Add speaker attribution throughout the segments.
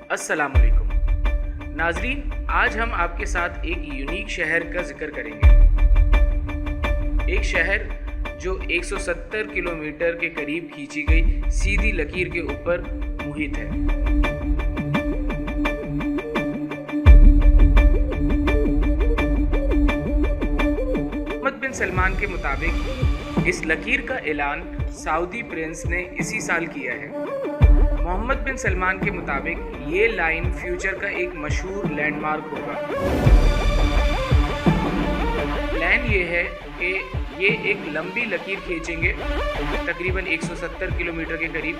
Speaker 1: अस्सलाम वालेकुम नाजरीन, आज हम आपके साथ एक यूनिक शहर का जिक्र करेंगे। एक शहर जो 170 किलोमीटर के करीब खींची गई सीधी लकीर के ऊपर मुहित है। मोहम्मद बिन सलमान के मुताबिक इस लकीर का ऐलान सऊदी प्रिंस ने इसी साल किया है। मोहम्मद बिन सलमान के मुताबिक ये लाइन फ्यूचर का एक मशहूर लैंडमार्क होगा। प्लान ये है कि ये एक लंबी लकीर खींचेंगे तकरीबन 170 किलोमीटर के करीब,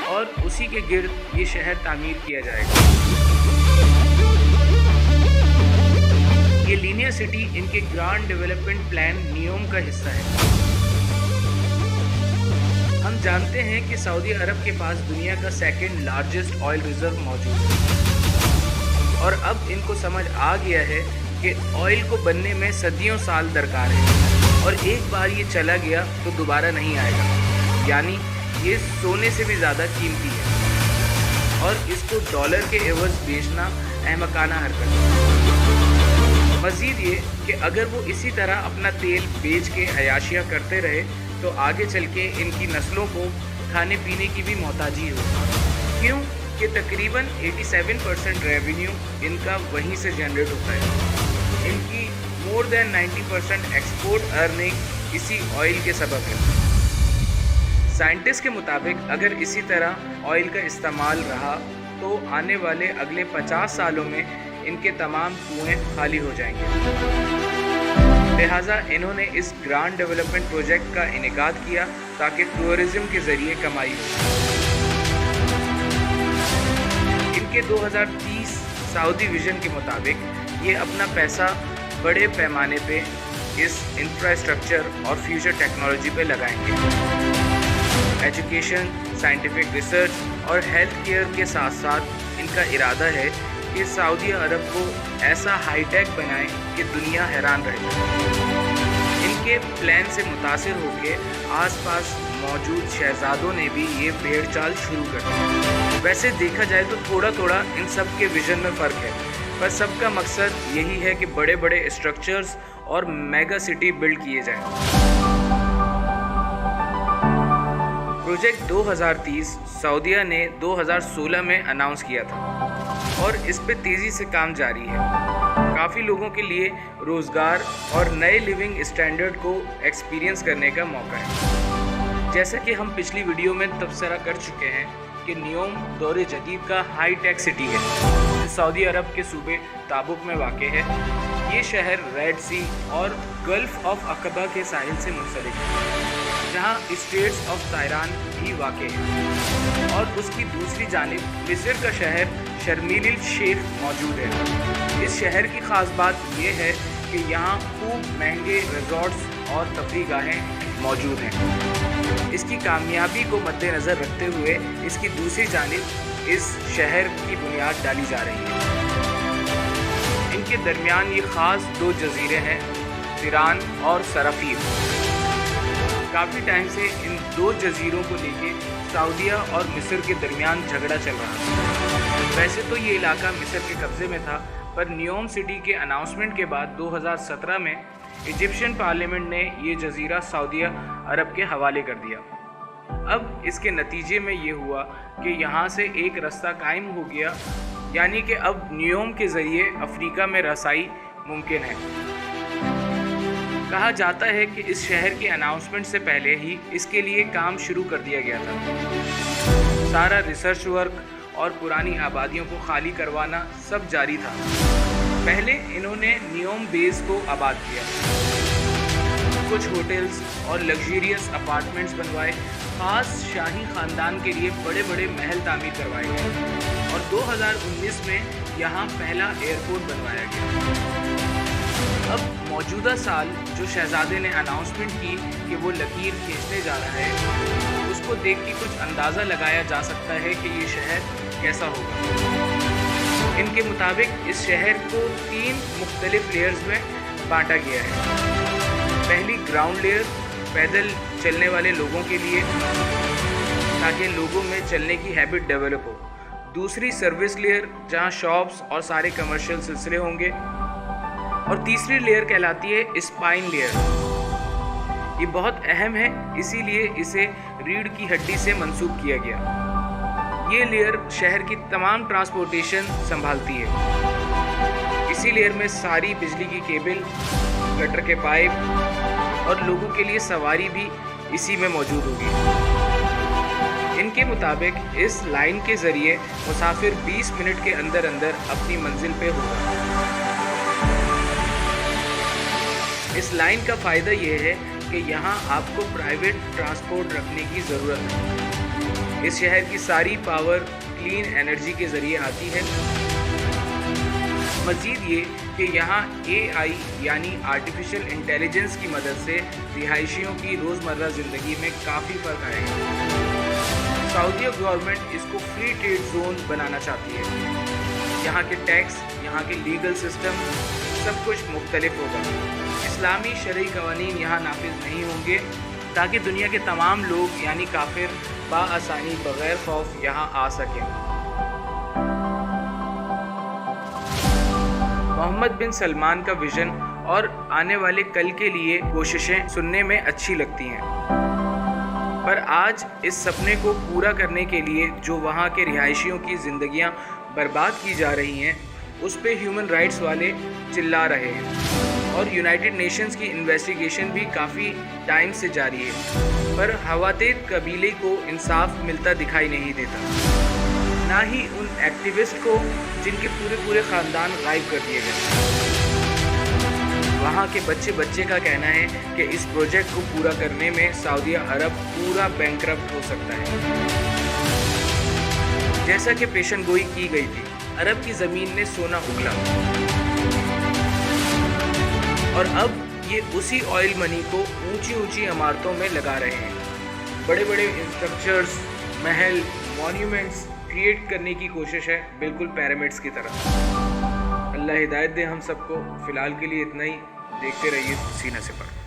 Speaker 1: और उसी के गिर्द ये शहर तामीर किया जाएगा। ये लीनियर सिटी इनके ग्रांड डेवलपमेंट प्लान नियोम का हिस्सा है। हम जानते हैं कि सऊदी अरब के पास दुनिया का सेकंड लार्जेस्ट ऑयल रिजर्व मौजूद है, और अब इनको समझ आ गया है कि ऑयल को बनने में सदियों साल दरकार है, और एक बार ये चला गया तो दोबारा नहीं आएगा। यानी ये सोने से भी ज़्यादा कीमती है, और इसको डॉलर के एवज बेचना अहमकाना हरकत है। मज़ीद ये कि अगर वो इसी तरह अपना तेल बेच के अयाशियाँ करते रहे तो आगे चल के इनकी नस्लों को खाने पीने की भी मोहताजी हो। क्यों कि तकरीबन 87% रेवेन्यू इनका वहीं से जनरेट होता है। इनकी मोर देन 90% एक्सपोर्ट अर्निंग इसी ऑयल के सबब है। साइंटिस्ट के मुताबिक अगर इसी तरह ऑयल का इस्तेमाल रहा तो आने वाले अगले 50 सालों में इनके तमाम कुएं खाली हो जाएंगे। लिहाजा इन्होंने इस ग्रांड डेवलपमेंट प्रोजेक्ट का इनेकाद किया ताकि टूरिज्म के ज़रिए कमाई हो। इनके 2030 सऊदी विजन के मुताबिक ये अपना पैसा बड़े पैमाने पे इस इंफ्रास्ट्रक्चर और फ्यूचर टेक्नोलॉजी पे लगाएंगे। एजुकेशन, साइंटिफिक रिसर्च और हेल्थ केयर के साथ साथ इनका इरादा है कि सऊदी अरब को ऐसा हाईटेक बनाए कि दुनिया हैरान रहे। इनके प्लान से मुतासिर होकर आसपास मौजूद शहजादों ने भी ये भेड़ चाल शुरू कर दी। वैसे देखा जाए तो थोड़ा थोड़ा इन सब के विजन में फ़र्क है, पर सबका मकसद यही है कि बड़े बड़े स्ट्रक्चर्स और मेगा सिटी बिल्ड किए जाएं। प्रोजेक्ट 2030 सऊदीया ने 2016 में अनाउंस किया था, और इस पे तेज़ी से काम जारी है। काफ़ी लोगों के लिए रोज़गार और नए लिविंग स्टैंडर्ड को एक्सपीरियंस करने का मौका है। जैसा कि हम पिछली वीडियो में तबसरा कर चुके हैं कि नियोम दौरे जदीद का हाई टेक सिटी है, जो सऊदी अरब के सूबे ताबुक में वाक़ है। ये शहर रेड सी और गल्फ ऑफ अकबा के साहिल से मुंसलिक है, जहाँ स्ट्रेट्स ऑफ ताइरान भी वाक़ है, और उसकी दूसरी जानिब मिस्र का शहर शर्मील शेख मौजूद है। इस शहर की ख़ास बात यह है कि यहाँ खूब महंगे रिजॉर्ट्स और तफरीह गाहें मौजूद हैं। इसकी कामयाबी को मद्देनज़र रखते हुए इसकी दूसरी जानिब इस शहर की बुनियाद डाली जा रही है। इनके दरमियान ये ख़ास 2 जजीरे हैं, तिरान और सरफीर। काफ़ी टाइम से इन 2 जजीरों को लेके सऊदीया और मिस्र के दरमियान झगड़ा चल रहा था। वैसे तो ये इलाका मिस्र के कब्ज़े में था, पर नियोम सिटी के अनाउंसमेंट के बाद 2017 में इजिप्शियन पार्लियामेंट ने ये जजीरा सऊदी अरब के हवाले कर दिया। अब इसके नतीजे में ये हुआ कि यहाँ से एक रास्ता कायम हो गया, यानी कि अब नियोम के ज़रिए अफ्रीका में रसाई मुमकिन है। कहा जाता है कि इस शहर के अनाउंसमेंट से पहले ही इसके लिए काम शुरू कर दिया गया था। सारा रिसर्च वर्क और पुरानी आबादियों को खाली करवाना सब जारी था। पहले इन्होंने नियोम बेस को आबाद किया, कुछ होटल्स और लग्जरियस अपार्टमेंट्स बनवाए, ख़ास शाही ख़ानदान के लिए बड़े बड़े महल तामीर करवाए गए, और 2019 में यहाँ पहला एयरपोर्ट बनवाया गया। अब मौजूदा साल जो शहजादे ने अनाउंसमेंट की कि वो लकीर खींचने जा रहा है, उसको देख के कुछ अंदाज़ा लगाया जा सकता है कि ये शहर कैसा होगा। इनके मुताबिक इस शहर को 3 मुख्तलिफ लेयर्स में बांटा गया है। पहली ग्राउंड लेयर पैदल चलने वाले लोगों के लिए, ताकि लोगों में चलने की हैबिट डेवलप हो। दूसरी सर्विस लेयर जहां शॉप्स और सारे कमर्शियल सिलसिले होंगे, और तीसरी लेयर कहलाती है स्पाइन लेयर। ये बहुत अहम है, इसीलिए इसे रीढ़ की हड्डी से मंसूब किया गया। ये लेयर शहर की तमाम ट्रांसपोर्टेशन संभालती है। इसी लेयर में सारी बिजली की केबल, गटर के पाइप और लोगों के लिए सवारी भी इसी में मौजूद होगी। इनके मुताबिक इस लाइन के ज़रिए मुसाफिर 20 मिनट के अंदर अंदर अपनी मंजिल पे होगा। इस लाइन का फ़ायदा यह है कि यहाँ आपको प्राइवेट ट्रांसपोर्ट रखने की ज़रूरत है। इस शहर की सारी पावर क्लीन एनर्जी के ज़रिए आती है। मज़ीद ये कि यहाँ AI यानी आर्टिफिशियल इंटेलिजेंस की मदद से रिहायशियों की रोज़मर्रा ज़िंदगी में काफ़ी फ़र्क आएगा। सऊदी गवर्नमेंट इसको फ्री ट्रेड जोन बनाना चाहती है। यहाँ के टैक्स, यहाँ के लीगल सिस्टम सब कुछ मुख्तलिफ होगा। इस्लामी शरई कवानीन यहाँ नाफिज नहीं होंगे, ताकि दुनिया के तमाम लोग यानी काफिर बाआसानी बग़ैर खौफ यहाँ आ सकें। मोहम्मद बिन सलमान का विजन और आने वाले कल के लिए कोशिशें सुनने में अच्छी लगती हैं, पर आज इस सपने को पूरा करने के लिए जो वहाँ के रिहायशियों की ज़िंदगियाँ बर्बाद की जा रही हैं, उस पे ह्यूमन राइट्स वाले चिल्ला रहे हैं। और यूनाइटेड नेशंस की इन्वेस्टिगेशन भी काफ़ी टाइम से जारी है, पर हवातेत कबीले को इंसाफ मिलता दिखाई नहीं देता, ना ही उन एक्टिविस्ट को जिनके पूरे ख़ानदान गायब कर दिए गए। वहाँ के बच्चे का कहना है कि इस प्रोजेक्ट को पूरा करने में सऊदी अरब पूरा बैंकरप्ट हो सकता है। जैसा कि पेशन गोई की गई थी, अरब की ज़मीन ने सोना उगला, और अब ये उसी ऑयल मनी को ऊंची इमारतों में लगा रहे हैं। बड़े स्ट्रक्चर्स, महल, मॉन्यूमेंट्स क्रिएट करने की कोशिश है, बिल्कुल पिरामिड्स की तरह। अल्लाह हिदायत दे हम सबको। फ़िलहाल के लिए इतना ही। देखते रहिए सीना से पढ़।